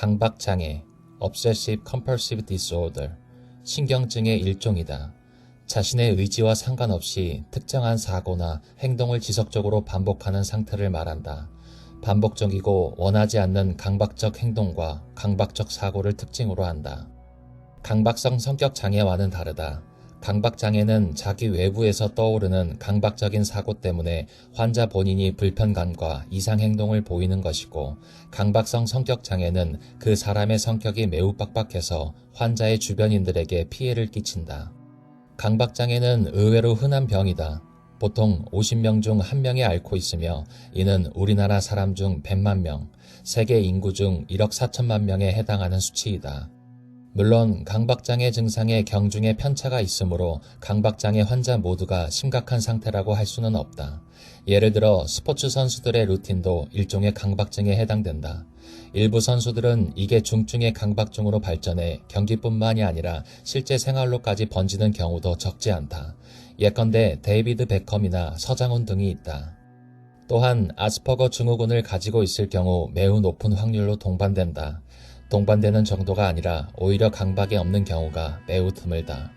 강박장애, Obsessive Compulsive Disorder, 신경증의 일종이다. 자신의 의지와 상관없이 특정한 사고나 행동을 지속적으로 반복하는 상태를 말한다. 반복적이고 원하지 않는 강박적 행동과 강박적 사고를 특징으로 한다. 강박성 성격 장애와는 다르다. 강박장애는 자기 외부에서 떠오르는 강박적인 사고 때문에 환자 본인이 불편감과 이상행동을 보이는 것이고, 강박성 성격장애는 그 사람의 성격이 매우 빡빡해서 환자의 주변인들에게 피해를 끼친다. 강박장애는 의외로 흔한 병이다. 보통 50명 중 1명이 앓고 있으며 이는 우리나라 사람 중 100만 명, 세계 인구 중 1억 4천만 명에 해당하는 수치이다. 물론 강박장애 증상에 경중의 편차가 있으므로 강박장애 환자 모두가 심각한 상태라고 할 수는 없다. 예를 들어 스포츠 선수들의 루틴도 일종의 강박증에 해당된다. 일부 선수들은 이게 중증의 강박증으로 발전해 경기뿐만이 아니라 실제 생활로까지 번지는 경우도 적지 않다. 예컨대 데이비드 베컴이나 서장훈 등이 있다. 또한 아스퍼거 증후군을 가지고 있을 경우 매우 높은 확률로 동반된다. 동반되는 정도가 아니라 오히려 강박이 없는 경우가 매우 드물다.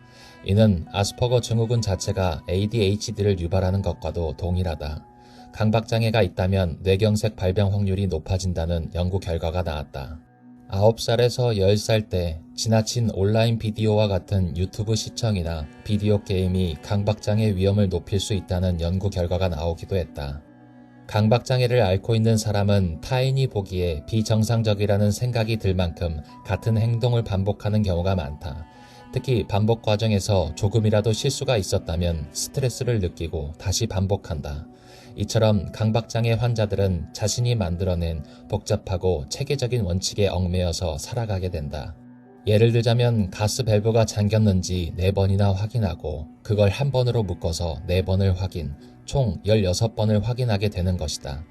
이는 아스퍼거 증후군 자체가 ADHD를 유발하는 것과도 동일하다. 강박장애가 있다면 뇌경색 발병 확률이 높아진다는 연구 결과가 나왔다. 9살에서 10살 때 지나친 온라인 비디오와 같은 유튜브 시청이나 비디오 게임이 강박장애 위험을 높일 수 있다는 연구 결과가 나오기도 했다. 강박장애를 앓고 있는 사람은 타인이 보기에 비정상적이라는 생각이 들 만큼 같은 행동을 반복하는 경우가 많다. 특히 반복 과정에서 조금이라도 실수가 있었다면 스트레스를 느끼고 다시 반복한다. 이처럼 강박장애 환자들은 자신이 만들어낸 복잡하고 체계적인 원칙에 얽매여서 살아가게 된다. 예를 들자면 가스 밸브가 잠겼는지 4번이나 확인하고 그걸 한 번으로 묶어서 4번을 확인, 총 16번을 확인하게 되는 것이다.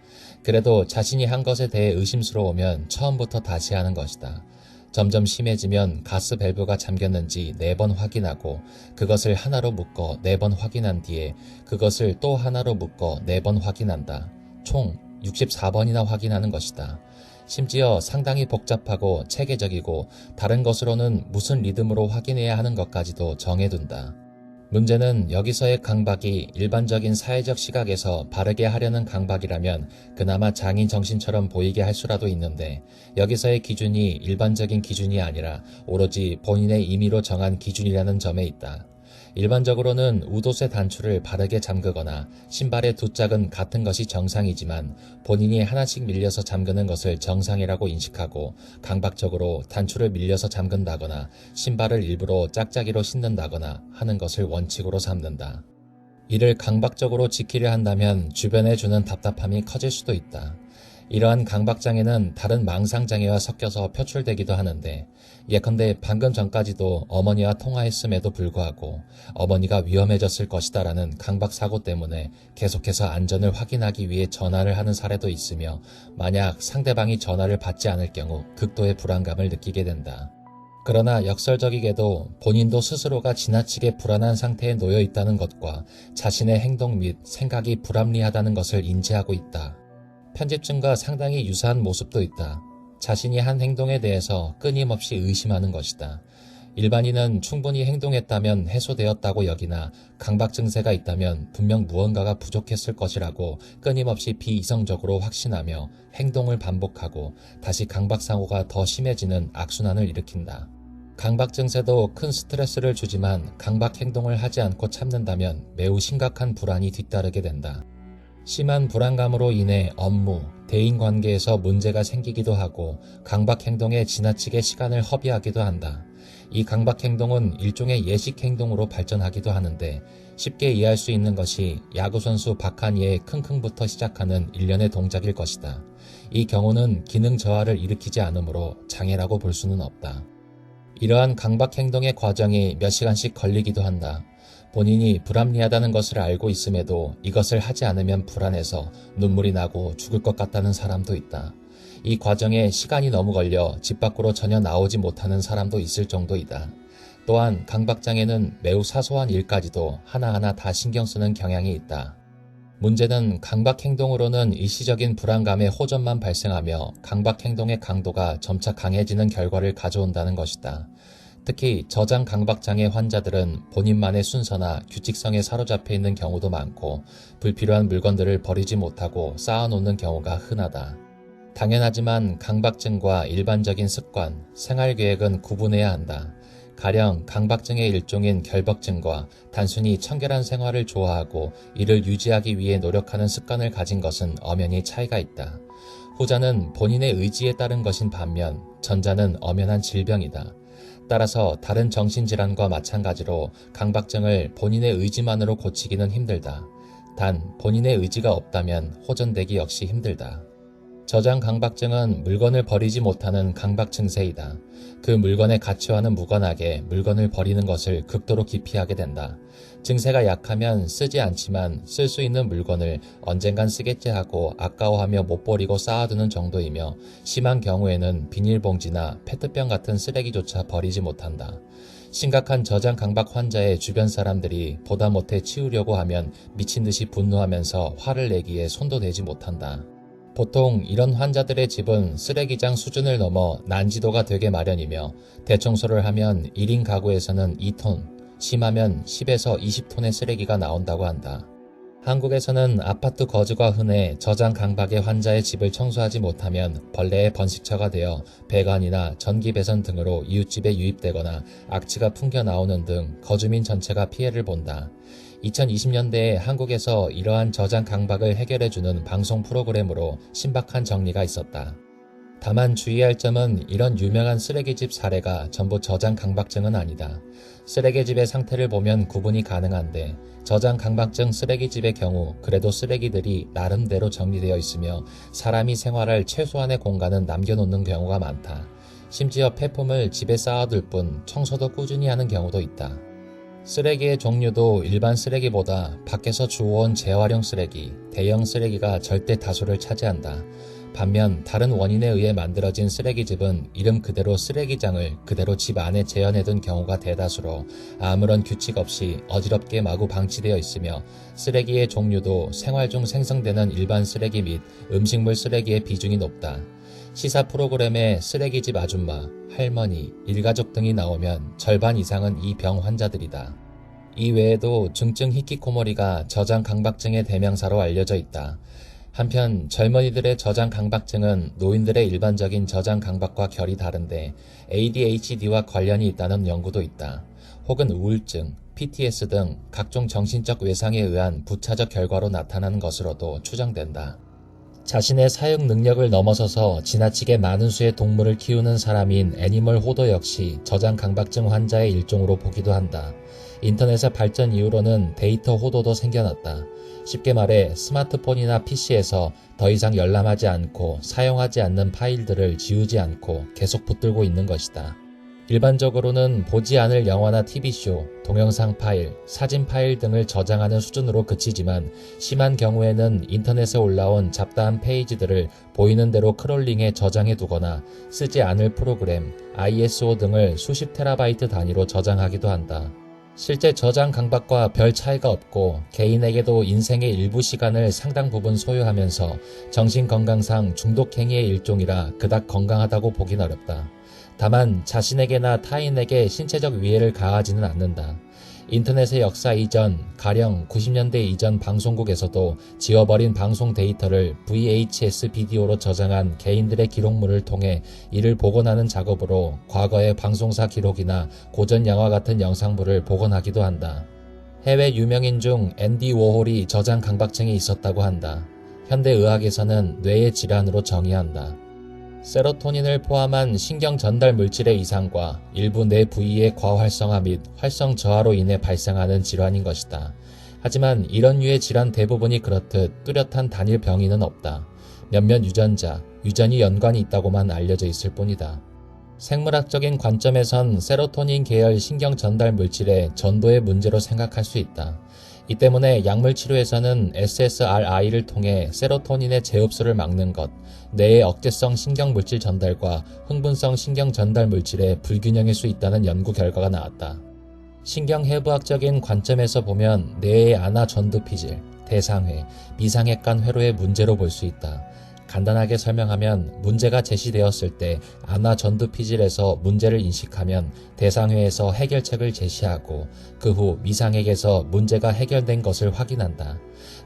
그래도 자신이 한 것에 대해 의심스러우면 처음부터 다시 하는 것이다. 점점 심해지면 가스 밸브가 잠겼는지 4번 확인하고 그것을 하나로 묶어 4번 확인한 뒤에 그것을 또 하나로 묶어 4번 확인한다. 총 64번이나 확인하는 것이다. 심지어 상당히 복잡하고 체계적이고 다른 것으로는 무슨 리듬으로 확인해야 하는 것까지도 정해둔다. 문제는 여기서의 강박이 일반적인 사회적 시각에서 바르게 하려는 강박이라면 그나마 장인 정신처럼 보이게 할 수라도 있는데, 여기서의 기준이 일반적인 기준이 아니라 오로지 본인의 임의로 정한 기준이라는 점에 있다. 일반적으로는 우도쇠 단추를 바르게 잠그거나 신발의 두 짝은 같은 것이 정상이지만 본인이 하나씩 밀려서 잠그는 것을 정상이라고 인식하고 강박적으로 단추를 밀려서 잠근다거나 신발을 일부러 짝짝이로 신는다거나 하는 것을 원칙으로 삼는다. 이를 강박적으로 지키려 한다면 주변에 주는 답답함이 커질 수도 있다. 이러한 강박장애는 다른 망상장애와 섞여서 표출되기도 하는데, 예컨대 방금 전까지도 어머니와 통화했음에도 불구하고 어머니가 위험해졌을 것이다라는 강박사고 때문에 계속해서 안전을 확인하기 위해 전화를 하는 사례도 있으며, 만약 상대방이 전화를 받지 않을 경우 극도의 불안감을 느끼게 된다. 그러나 역설적이게도 본인도 스스로가 지나치게 불안한 상태에 놓여 있다는 것과 자신의 행동 및 생각이 불합리하다는 것을 인지하고 있다. 편집증과 상당히 유사한 모습도 있다. 자신이 한 행동에 대해서 끊임없이 의심하는 것이다. 일반인은 충분히 행동했다면 해소되었다고 여기나 강박 증세가 있다면 분명 무언가가 부족했을 것이라고 끊임없이 비이성적으로 확신하며 행동을 반복하고 다시 강박사고가 더 심해지는 악순환을 일으킨다. 강박 증세도 큰 스트레스를 주지만 강박 행동을 하지 않고 참는다면 매우 심각한 불안이 뒤따르게 된다. 심한 불안감으로 인해 업무, 대인관계에서 문제가 생기기도 하고 강박 행동에 지나치게 시간을 허비하기도 한다. 이 강박 행동은 일종의 예식 행동으로 발전하기도 하는데, 쉽게 이해할 수 있는 것이 야구선수 박한희의 킁킁부터 시작하는 일련의 동작일 것이다. 이 경우는 기능 저하를 일으키지 않으므로 장애라고 볼 수는 없다. 이러한 강박 행동의 과정이 몇 시간씩 걸리기도 한다. 본인이 불합리하다는 것을 알고 있음에도 이것을 하지 않으면 불안해서 눈물이 나고 죽을 것 같다는 사람도 있다. 이 과정에 시간이 너무 걸려 집 밖으로 전혀 나오지 못하는 사람도 있을 정도이다. 또한 강박장애는 매우 사소한 일까지도 하나하나 다 신경 쓰는 경향이 있다. 문제는 강박 행동으로는 일시적인 불안감의 호전만 발생하며 강박 행동의 강도가 점차 강해지는 결과를 가져온다는 것이다. 특히 저장 강박 장애 환자들은 본인만의 순서나 규칙성에 사로잡혀 있는 경우도 많고 불필요한 물건들을 버리지 못하고 쌓아놓는 경우가 흔하다. 당연하지만 강박증과 일반적인 습관, 생활계획은 구분해야 한다. 가령 강박증의 일종인 결벽증과 단순히 청결한 생활을 좋아하고 이를 유지하기 위해 노력하는 습관을 가진 것은 엄연히 차이가 있다. 후자는 본인의 의지에 따른 것인 반면 전자는 엄연한 질병이다. 따라서 다른 정신질환과 마찬가지로 강박증을 본인의 의지만으로 고치기는 힘들다. 단 본인의 의지가 없다면 호전되기 역시 힘들다. 저장 강박증은 물건을 버리지 못하는 강박 증세이다. 그 물건의 가치와는 무관하게 물건을 버리는 것을 극도로 기피하게 된다. 증세가 약하면 쓰지 않지만 쓸 수 있는 물건을 언젠간 쓰겠지 하고 아까워하며 못 버리고 쌓아두는 정도이며 심한 경우에는 비닐봉지나 페트병 같은 쓰레기조차 버리지 못한다. 심각한 저장 강박 환자의 주변 사람들이 보다 못해 치우려고 하면 미친 듯이 분노하면서 화를 내기에 손도 대지 못한다. 보통 이런 환자들의 집은 쓰레기장 수준을 넘어 난지도가 되게 마련이며 대청소를 하면 1인 가구에서는 2톤, 심하면 10에서 20톤의 쓰레기가 나온다고 한다. 한국에서는 아파트 거주가 흔해 저장 강박의 환자의 집을 청소하지 못하면 벌레의 번식처가 되어 배관이나 전기 배선 등으로 이웃집에 유입되거나 악취가 풍겨 나오는 등 거주민 전체가 피해를 본다. 2020년대에 한국에서 이러한 저장 강박을 해결해주는 방송 프로그램으로 신박한 정리가 있었다. 다만 주의할 점은 이런 유명한 쓰레기집 사례가 전부 저장 강박증은 아니다. 쓰레기집의 상태를 보면 구분이 가능한데 저장 강박증 쓰레기집의 경우 그래도 쓰레기들이 나름대로 정리되어 있으며 사람이 생활할 최소한의 공간은 남겨놓는 경우가 많다. 심지어 폐품을 집에 쌓아둘 뿐 청소도 꾸준히 하는 경우도 있다. 쓰레기의 종류도 일반 쓰레기보다 밖에서 주워온 재활용 쓰레기, 대형 쓰레기가 절대 다수를 차지한다. 반면 다른 원인에 의해 만들어진 쓰레기집은 이름 그대로 쓰레기장을 그대로 집 안에 재현해둔 경우가 대다수로 아무런 규칙 없이 어지럽게 마구 방치되어 있으며 쓰레기의 종류도 생활 중 생성되는 일반 쓰레기 및 음식물 쓰레기의 비중이 높다. 시사 프로그램에 쓰레기집 아줌마, 할머니, 일가족 등이 나오면 절반 이상은 이 병 환자들이다. 이 외에도 중증 히키코모리가 저장 강박증의 대명사로 알려져 있다. 한편 젊은이들의 저장 강박증은 노인들의 일반적인 저장 강박과 결이 다른데 ADHD와 관련이 있다는 연구도 있다. 혹은 우울증, PTS 등 각종 정신적 외상에 의한 부차적 결과로 나타나는 것으로도 추정된다. 자신의 사육 능력을 넘어서서 지나치게 많은 수의 동물을 키우는 사람인 애니멀 호더 역시 저장 강박증 환자의 일종으로 보기도 한다. 인터넷의 발전 이후로는 데이터 호도도 생겨났다. 쉽게 말해 스마트폰이나 PC에서 더 이상 열람하지 않고 사용하지 않는 파일들을 지우지 않고 계속 붙들고 있는 것이다. 일반적으로는 보지 않을 영화나 TV쇼, 동영상 파일, 사진 파일 등을 저장하는 수준으로 그치지만 심한 경우에는 인터넷에 올라온 잡다한 페이지들을 보이는 대로 크롤링해 저장해 두거나 쓰지 않을 프로그램, ISO 등을 수십 테라바이트 단위로 저장하기도 한다. 실제 저장 강박과 별 차이가 없고 개인에게도 인생의 일부 시간을 상당 부분 소요하면서 정신건강상 중독행위의 일종이라 그닥 건강하다고 보긴 어렵다. 다만 자신에게나 타인에게 신체적 위해를 가하지는 않는다. 인터넷의 역사 이전, 가령 90년대 이전 방송국에서도 지워버린 방송 데이터를 VHS 비디오로 저장한 개인들의 기록물을 통해 이를 복원하는 작업으로 과거의 방송사 기록이나 고전 영화 같은 영상물을 복원하기도 한다. 해외 유명인 중 앤디 워홀이 저장 강박증이 있었다고 한다. 현대의학에서는 뇌의 질환으로 정의한다. 세로토닌을 포함한 신경 전달 물질의 이상과 일부 뇌 부위의 과활성화 및 활성 저하로 인해 발생하는 질환인 것이다. 하지만 이런 류의 질환 대부분이 그렇듯 뚜렷한 단일 병인은 없다. 몇몇 유전자, 유전이 연관이 있다고만 알려져 있을 뿐이다. 생물학적인 관점에선 세로토닌 계열 신경 전달 물질의 전도의 문제로 생각할 수 있다. 이 때문에 약물치료에서는 SSRI를 통해 세로토닌의 재흡수를 막는 것, 뇌의 억제성 신경물질 전달과 흥분성 신경 전달 물질의 불균형일 수 있다는 연구 결과가 나왔다. 신경해부학적인 관점에서 보면 뇌의 아나 전두피질, 대상회, 미상액간 회로의 문제로 볼 수 있다. 간단하게 설명하면 문제가 제시되었을 때 안화 전두피질에서 문제를 인식하면 대상회에서 해결책을 제시하고 그 후 미상액에서 문제가 해결된 것을 확인한다.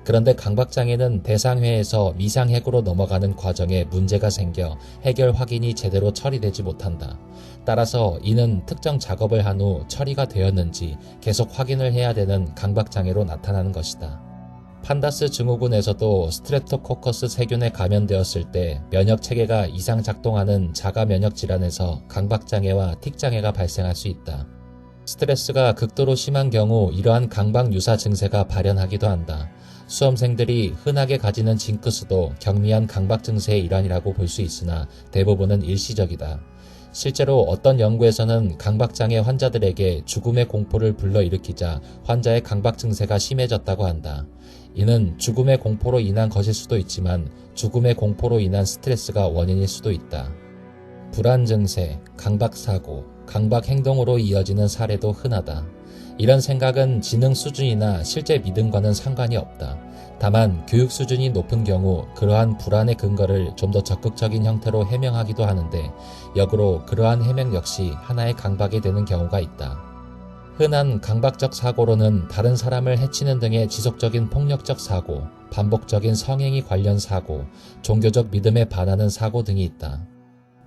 그런데 강박장애는 대상회에서 미상핵으로 넘어가는 과정에 문제가 생겨 해결 확인이 제대로 처리되지 못한다. 따라서 이는 특정 작업을 한 후 처리가 되었는지 계속 확인을 해야 되는 강박장애로 나타나는 것이다. 판다스 증후군에서도 스트랩토코커스 세균에 감염되었을 때 면역체계가 이상 작동하는 자가 면역 질환에서 강박장애와 틱장애가 발생할 수 있다. 스트레스가 극도로 심한 경우 이러한 강박 유사 증세가 발현하기도 한다. 수험생들이 흔하게 가지는 징크스도 경미한 강박 증세의 일환이라고 볼 수 있으나 대부분은 일시적이다. 실제로 어떤 연구에서는 강박장애 환자들에게 죽음의 공포를 불러일으키자 환자의 강박 증세가 심해졌다고 한다. 이는 죽음의 공포로 인한 것일 수도 있지만 죽음의 공포로 인한 스트레스가 원인일 수도 있다. 불안 증세, 강박 사고, 강박 행동으로 이어지는 사례도 흔하다. 이런 생각은 지능 수준이나 실제 믿음과는 상관이 없다. 다만 교육 수준이 높은 경우 그러한 불안의 근거를 좀 더 적극적인 형태로 해명하기도 하는데 역으로 그러한 해명 역시 하나의 강박이 되는 경우가 있다. 흔한 강박적 사고로는 다른 사람을 해치는 등의 지속적인 폭력적 사고, 반복적인 성행위 관련 사고, 종교적 믿음에 반하는 사고 등이 있다.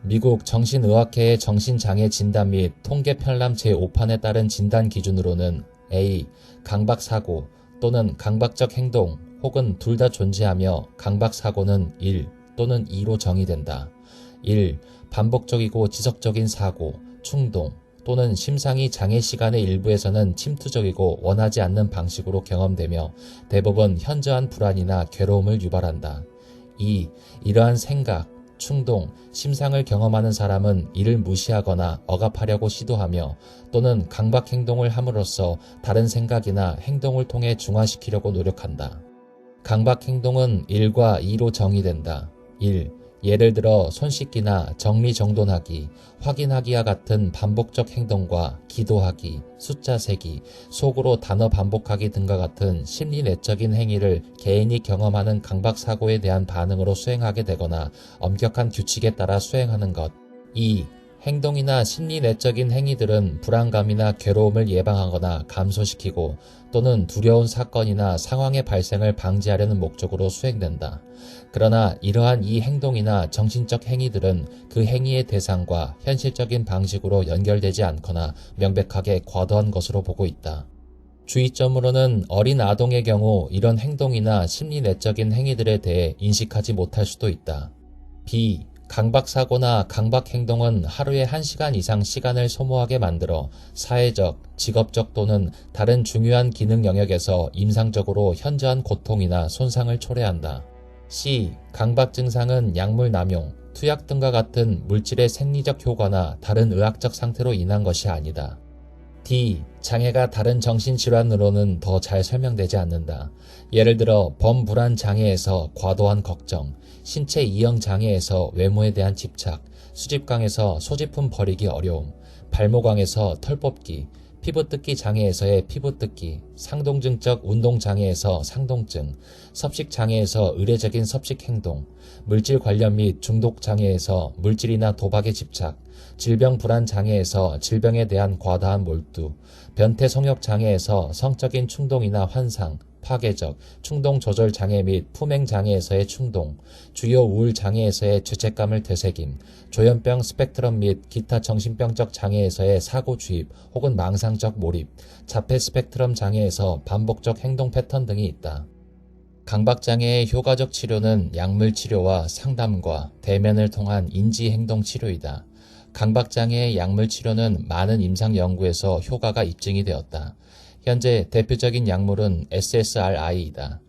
미국 정신의학회의 정신장애 진단 및 통계 편람 제5판에 따른 진단 기준으로는 A. 강박사고 또는 강박적 행동 혹은 둘 다 존재하며 강박사고는 1 또는 2로 정의된다. 1. 반복적이고 지속적인 사고, 충동 또는 심상이 장애 시간의 일부에서는 침투적이고 원하지 않는 방식으로 경험되며 대부분 현저한 불안이나 괴로움을 유발한다. 2. 이러한 생각, 충동, 심상을 경험하는 사람은 이를 무시하거나 억압하려고 시도하며 또는 강박 행동을 함으로써 다른 생각이나 행동을 통해 중화시키려고 노력한다. 강박 행동은 1과 2로 정의된다. 1. 예를 들어 손 씻기나 정리정돈하기, 확인하기와 같은 반복적 행동과 기도하기, 숫자 세기, 속으로 단어 반복하기 등과 같은 심리 내적인 행위를 개인이 경험하는 강박사고에 대한 반응으로 수행하게 되거나 엄격한 규칙에 따라 수행하는 것. 2. 행동이나 심리 내적인 행위들은 불안감이나 괴로움을 예방하거나 감소시키고 또는 두려운 사건이나 상황의 발생을 방지하려는 목적으로 수행된다. 그러나 이러한 이 행동이나 정신적 행위들은 그 행위의 대상과 현실적인 방식으로 연결되지 않거나 명백하게 과도한 것으로 보고 있다. 주의점으로는 어린 아동의 경우 이런 행동이나 심리 내적인 행위들에 대해 인식하지 못할 수도 있다. B. 강박사고나 강박행동은 하루에 1시간 이상 시간을 소모하게 만들어 사회적, 직업적 또는 다른 중요한 기능 영역에서 임상적으로 현저한 고통이나 손상을 초래한다. C. 강박 증상은 약물 남용, 투약 등과 같은 물질의 생리적 효과나 다른 의학적 상태로 인한 것이 아니다. D. 장애가 다른 정신질환으로는 더 잘 설명되지 않는다. 예를 들어 범불안 장애에서 과도한 걱정, 신체 이형 장애에서 외모에 대한 집착, 수집광에서 소지품 버리기 어려움, 발모광에서 털 뽑기, 피부 뜯기 장애에서의 피부 뜯기, 상동증적 운동 장애에서 상동증, 섭식 장애에서 의례적인 섭식 행동, 물질 관련 및 중독 장애에서 물질이나 도박에 집착, 질병 불안 장애에서 질병에 대한 과다한 몰두, 변태 성욕 장애에서 성적인 충동이나 환상, 파괴적, 충동 조절 장애 및 품행 장애에서의 충동, 주요 우울 장애에서의 죄책감을 되새김, 조현병 스펙트럼 및 기타 정신병적 장애에서의 사고 주입 혹은 망상적 몰입, 자폐 스펙트럼 장애에서 반복적 행동 패턴 등이 있다. 강박장애의 효과적 치료는 약물 치료와 상담과 대면을 통한 인지행동 치료이다. 강박장애의 약물 치료는 많은 임상 연구에서 효과가 입증이 되었다. 현재 대표적인 약물은 SSRI이다.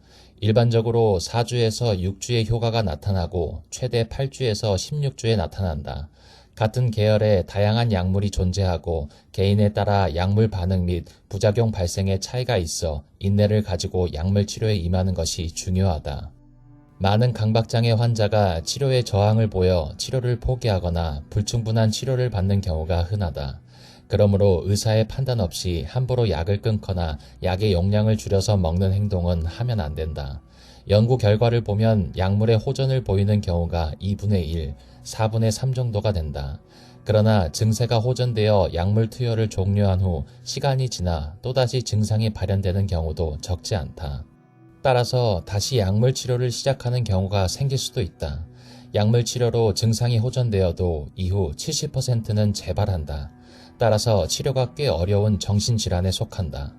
일반적으로 4주에서 6주의 효과가 나타나고 최대 8주에서 16주에 나타난다. 같은 계열의 다양한 약물이 존재하고 개인에 따라 약물 반응 및 부작용 발생에 차이가 있어 인내를 가지고 약물 치료에 임하는 것이 중요하다. 많은 강박장애 환자가 치료에 저항을 보여 치료를 포기하거나 불충분한 치료를 받는 경우가 흔하다. 그러므로 의사의 판단 없이 함부로 약을 끊거나 약의 용량을 줄여서 먹는 행동은 하면 안 된다. 연구 결과를 보면 약물의 호전을 보이는 경우가 2분의 1, 4분의 3 정도가 된다. 그러나 증세가 호전되어 약물 투여를 종료한 후 시간이 지나 또다시 증상이 발현되는 경우도 적지 않다. 따라서 다시 약물 치료를 시작하는 경우가 생길 수도 있다. 약물 치료로 증상이 호전되어도 이후 70%는 재발한다. 따라서 치료가 꽤 어려운 정신질환에 속한다.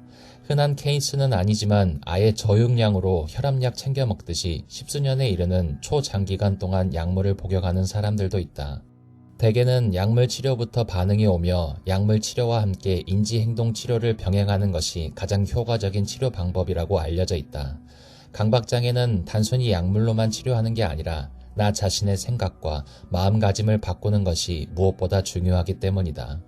흔한 케이스는 아니지만 아예 저용량으로 혈압약 챙겨 먹듯이 십수년에 이르는 초장기간 동안 약물을 복용하는 사람들도 있다. 대개는 약물 치료부터 반응이 오며 약물 치료와 함께 인지행동 치료를 병행하는 것이 가장 효과적인 치료 방법이라고 알려져 있다. 강박장애는 단순히 약물로만 치료하는 게 아니라 나 자신의 생각과 마음가짐을 바꾸는 것이 무엇보다 중요하기 때문이다.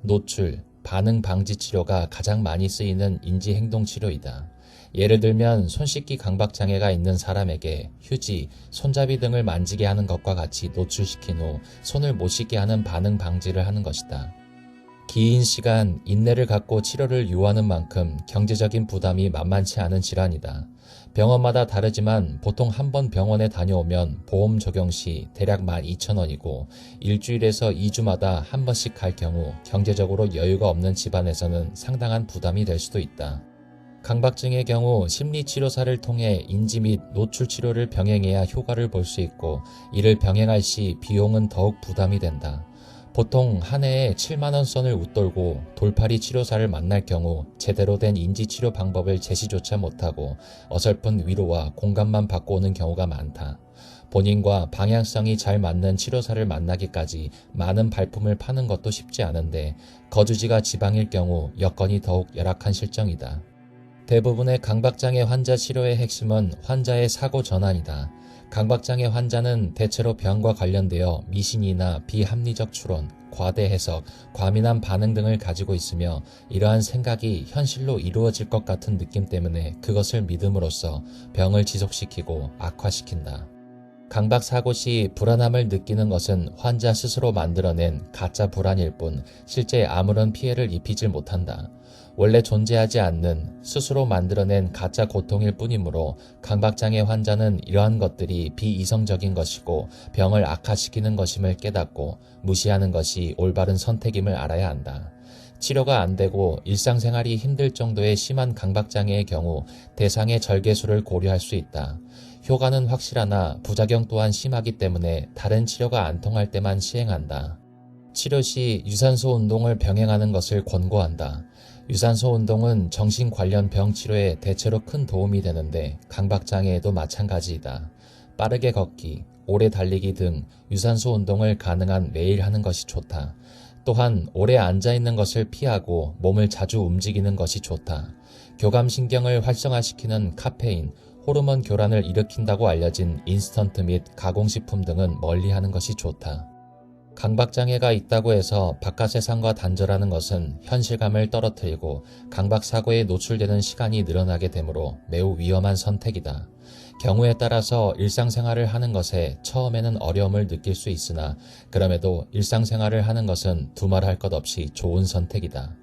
노출, 반응 방지 치료가 가장 많이 쓰이는 인지행동 치료이다. 예를 들면 손 씻기 강박장애가 있는 사람에게 휴지, 손잡이 등을 만지게 하는 것과 같이 노출시킨 후 손을 못 씻게 하는 반응 방지를 하는 것이다. 긴 시간 인내를 갖고 치료를 요하는 만큼 경제적인 부담이 만만치 않은 질환이다. 병원마다 다르지만 보통 한 번 병원에 다녀오면 보험 적용 시 대략 12,000원이고 일주일에서 2주마다 한 번씩 갈 경우 경제적으로 여유가 없는 집안에서는 상당한 부담이 될 수도 있다. 강박증의 경우 심리치료사를 통해 인지 및 노출 치료를 병행해야 효과를 볼 수 있고 이를 병행할 시 비용은 더욱 부담이 된다. 보통 한 해에 7만원 선을 웃돌고 돌팔이 치료사를 만날 경우 제대로 된 인지치료 방법을 제시조차 못하고 어설픈 위로와 공감만 받고 오는 경우가 많다. 본인과 방향성이 잘 맞는 치료사를 만나기까지 많은 발품을 파는 것도 쉽지 않은데 거주지가 지방일 경우 여건이 더욱 열악한 실정이다. 대부분의 강박장애 환자 치료의 핵심은 환자의 사고 전환이다. 강박장애 환자는 대체로 병과 관련되어 미신이나 비합리적 추론, 과대 해석, 과민한 반응 등을 가지고 있으며 이러한 생각이 현실로 이루어질 것 같은 느낌 때문에 그것을 믿음으로써 병을 지속시키고 악화시킨다. 강박 사고 시 불안함을 느끼는 것은 환자 스스로 만들어낸 가짜 불안일 뿐 실제 아무런 피해를 입히질 못한다. 원래 존재하지 않는 스스로 만들어낸 가짜 고통일 뿐이므로 강박장애 환자는 이러한 것들이 비이성적인 것이고 병을 악화시키는 것임을 깨닫고 무시하는 것이 올바른 선택임을 알아야 한다. 치료가 안 되고 일상생활이 힘들 정도의 심한 강박장애의 경우 대상의 절개수를 고려할 수 있다. 효과는 확실하나 부작용 또한 심하기 때문에 다른 치료가 안 통할 때만 시행한다. 치료 시 유산소 운동을 병행하는 것을 권고한다. 유산소 운동은 정신 관련 병 치료에 대체로 큰 도움이 되는데 강박장애에도 마찬가지이다. 빠르게 걷기, 오래 달리기 등 유산소 운동을 가능한 매일 하는 것이 좋다. 또한 오래 앉아있는 것을 피하고 몸을 자주 움직이는 것이 좋다. 교감신경을 활성화시키는 카페인, 호르몬 교란을 일으킨다고 알려진 인스턴트 및 가공식품 등은 멀리하는 것이 좋다. 강박장애가 있다고 해서 바깥 세상과 단절하는 것은 현실감을 떨어뜨리고 강박사고에 노출되는 시간이 늘어나게 되므로 매우 위험한 선택이다. 경우에 따라서 일상생활을 하는 것에 처음에는 어려움을 느낄 수 있으나 그럼에도 일상생활을 하는 것은 두말할 것 없이 좋은 선택이다.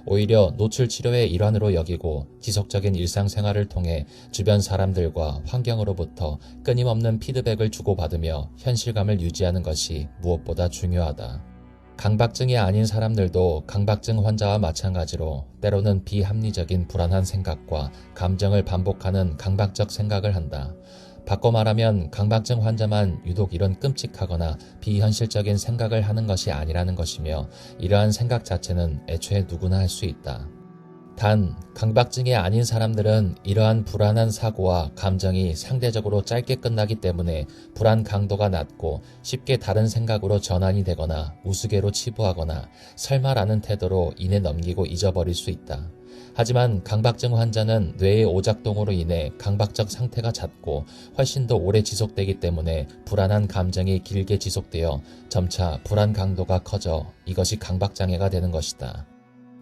오히려 노출 치료의 일환으로 여기고 지속적인 일상생활을 통해 주변 사람들과 환경으로부터 끊임없는 피드백을 주고받으며 현실감을 유지하는 것이 무엇보다 중요하다. 강박증이 아닌 사람들도 강박증 환자와 마찬가지로 때로는 비합리적인 불안한 생각과 감정을 반복하는 강박적 생각을 한다. 바꿔 말하면 강박증 환자만 유독 이런 끔찍하거나 비현실적인 생각을 하는 것이 아니라는 것이며 이러한 생각 자체는 애초에 누구나 할 수 있다. 단, 강박증이 아닌 사람들은 이러한 불안한 사고와 감정이 상대적으로 짧게 끝나기 때문에 불안 강도가 낮고 쉽게 다른 생각으로 전환이 되거나 우스개로 치부하거나 설마라는 태도로 이내 넘기고 잊어버릴 수 있다. 하지만 강박증 환자는 뇌의 오작동으로 인해 강박적 상태가 잦고 훨씬 더 오래 지속되기 때문에 불안한 감정이 길게 지속되어 점차 불안 강도가 커져 이것이 강박장애가 되는 것이다.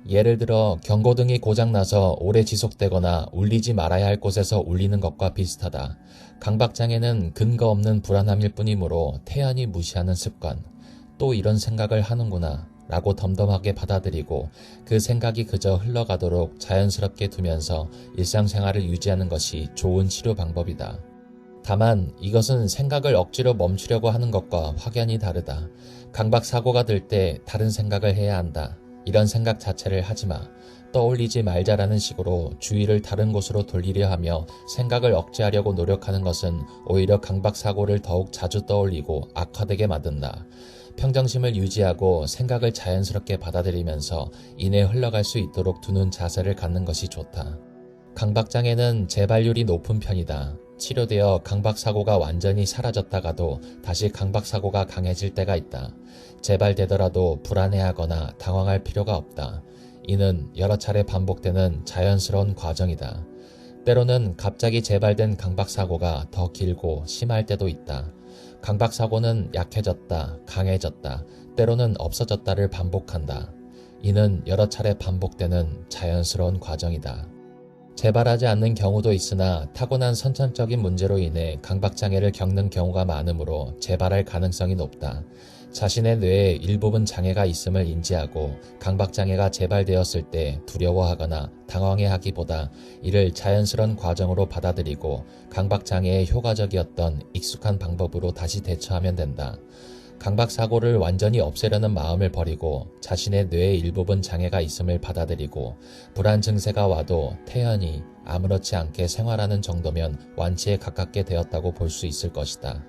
예를 들어 경고등이 고장나서 오래 지속되거나 울리지 말아야 할 곳에서 울리는 것과 비슷하다. 강박장애는 근거 없는 불안함일 뿐이므로 태연히 무시하는 습관. 또 이런 생각을 하는구나. 라고 덤덤하게 받아들이고 그 생각이 그저 흘러가도록 자연스럽게 두면서 일상생활을 유지하는 것이 좋은 치료 방법이다. 다만 이것은 생각을 억지로 멈추려고 하는 것과 확연히 다르다. 강박사고가 들 때 다른 생각을 해야 한다. 이런 생각 자체를 하지 마. 떠올리지 말자라는 식으로 주의를 다른 곳으로 돌리려 하며 생각을 억제하려고 노력하는 것은 오히려 강박사고를 더욱 자주 떠올리고 악화되게 만든다. 평정심을 유지하고 생각을 자연스럽게 받아들이면서 이내 흘러갈 수 있도록 두는 자세를 갖는 것이 좋다. 강박장애는 재발률이 높은 편이다. 치료되어 강박사고가 완전히 사라졌다가도 다시 강박사고가 강해질 때가 있다. 재발되더라도 불안해하거나 당황할 필요가 없다. 이는 여러 차례 반복되는 자연스러운 과정이다. 때로는 갑자기 재발된 강박사고가 더 길고 심할 때도 있다. 강박사고는 약해졌다, 강해졌다, 때로는 없어졌다를 반복한다. 이는 여러 차례 반복되는 자연스러운 과정이다. 재발하지 않는 경우도 있으나 타고난 선천적인 문제로 인해 강박장애를 겪는 경우가 많으므로 재발할 가능성이 높다. 자신의 뇌에 일부분 장애가 있음을 인지하고 강박장애가 재발되었을 때 두려워하거나 당황해하기보다 이를 자연스러운 과정으로 받아들이고 강박장애에 효과적이었던 익숙한 방법으로 다시 대처하면 된다. 강박사고를 완전히 없애려는 마음을 버리고 자신의 뇌의 일부분 장애가 있음을 받아들이고 불안 증세가 와도 태연히 아무렇지 않게 생활하는 정도면 완치에 가깝게 되었다고 볼 수 있을 것이다.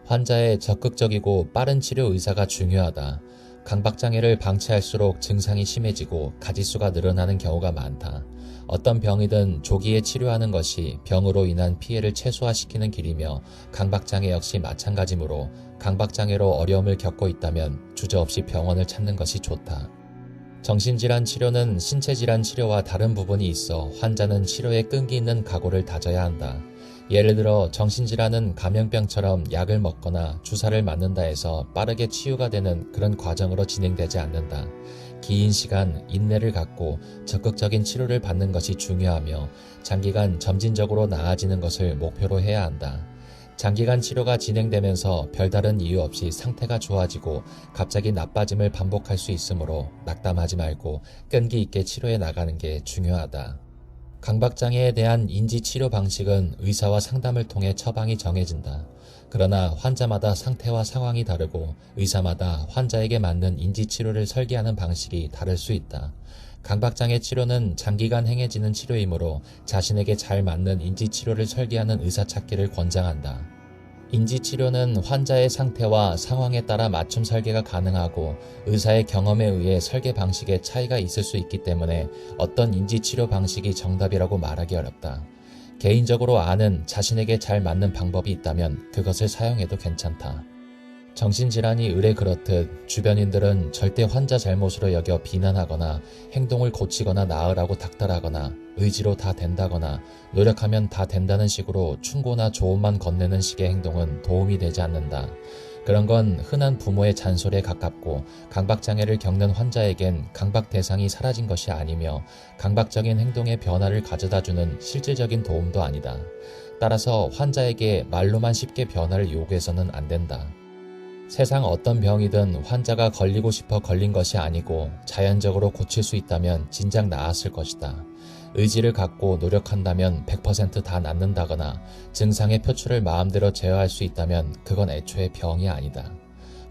환자의 적극적이고 빠른 치료 의사가 중요하다. 강박장애를 방치할수록 증상이 심해지고 가지수가 늘어나는 경우가 많다. 어떤 병이든 조기에 치료하는 것이 병으로 인한 피해를 최소화시키는 길이며 강박장애 역시 마찬가지므로 강박장애로 어려움을 겪고 있다면 주저없이 병원을 찾는 것이 좋다. 정신질환 치료는 신체질환 치료와 다른 부분이 있어 환자는 치료에 끈기 있는 각오를 다져야 한다. 예를 들어 정신질환은 감염병처럼 약을 먹거나 주사를 맞는다 해서 빠르게 치유가 되는 그런 과정으로 진행되지 않는다. 긴 시간 인내를 갖고 적극적인 치료를 받는 것이 중요하며 장기간 점진적으로 나아지는 것을 목표로 해야 한다. 장기간 치료가 진행되면서 별다른 이유 없이 상태가 좋아지고 갑자기 나빠짐을 반복할 수 있으므로 낙담하지 말고 끈기 있게 치료해 나가는 게 중요하다. 강박장애에 대한 인지치료 방식은 의사와 상담을 통해 처방이 정해진다. 그러나 환자마다 상태와 상황이 다르고 의사마다 환자에게 맞는 인지치료를 설계하는 방식이 다를 수 있다. 강박장애 치료는 장기간 행해지는 치료이므로 자신에게 잘 맞는 인지치료를 설계하는 의사 찾기를 권장한다. 인지치료는 환자의 상태와 상황에 따라 맞춤 설계가 가능하고 의사의 경험에 의해 설계 방식에 차이가 있을 수 있기 때문에 어떤 인지치료 방식이 정답이라고 말하기 어렵다. 개인적으로 아는 자신에게 잘 맞는 방법이 있다면 그것을 사용해도 괜찮다. 정신질환이 의례 그렇듯 주변인들은 절대 환자 잘못으로 여겨 비난하거나 행동을 고치거나 나으라고 닥달하거나 의지로 다 된다거나 노력하면 다 된다는 식으로 충고나 조언만 건네는 식의 행동은 도움이 되지 않는다. 그런 건 흔한 부모의 잔소리에 가깝고 강박장애를 겪는 환자에겐 강박 대상이 사라진 것이 아니며 강박적인 행동의 변화를 가져다주는 실질적인 도움도 아니다. 따라서 환자에게 말로만 쉽게 변화를 요구해서는 안 된다. 세상 어떤 병이든 환자가 걸리고 싶어 걸린 것이 아니고 자연적으로 고칠 수 있다면 진작 나았을 것이다. 의지를 갖고 노력한다면 100% 다 낫는다거나 증상의 표출을 마음대로 제어할 수 있다면 그건 애초에 병이 아니다.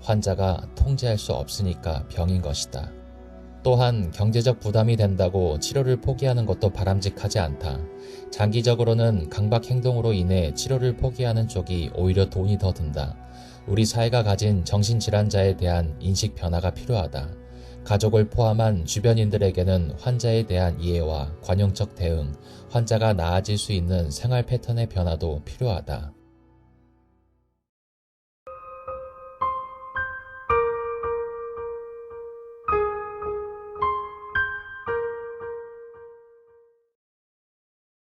환자가 통제할 수 없으니까 병인 것이다. 또한 경제적 부담이 된다고 치료를 포기하는 것도 바람직하지 않다. 장기적으로는 강박 행동으로 인해 치료를 포기하는 쪽이 오히려 돈이 더 든다. 우리 사회가 가진 정신질환자에 대한 인식 변화가 필요하다. 가족을 포함한 주변인들에게는 환자에 대한 이해와 관용적 대응, 환자가 나아질 수 있는 생활 패턴의 변화도 필요하다.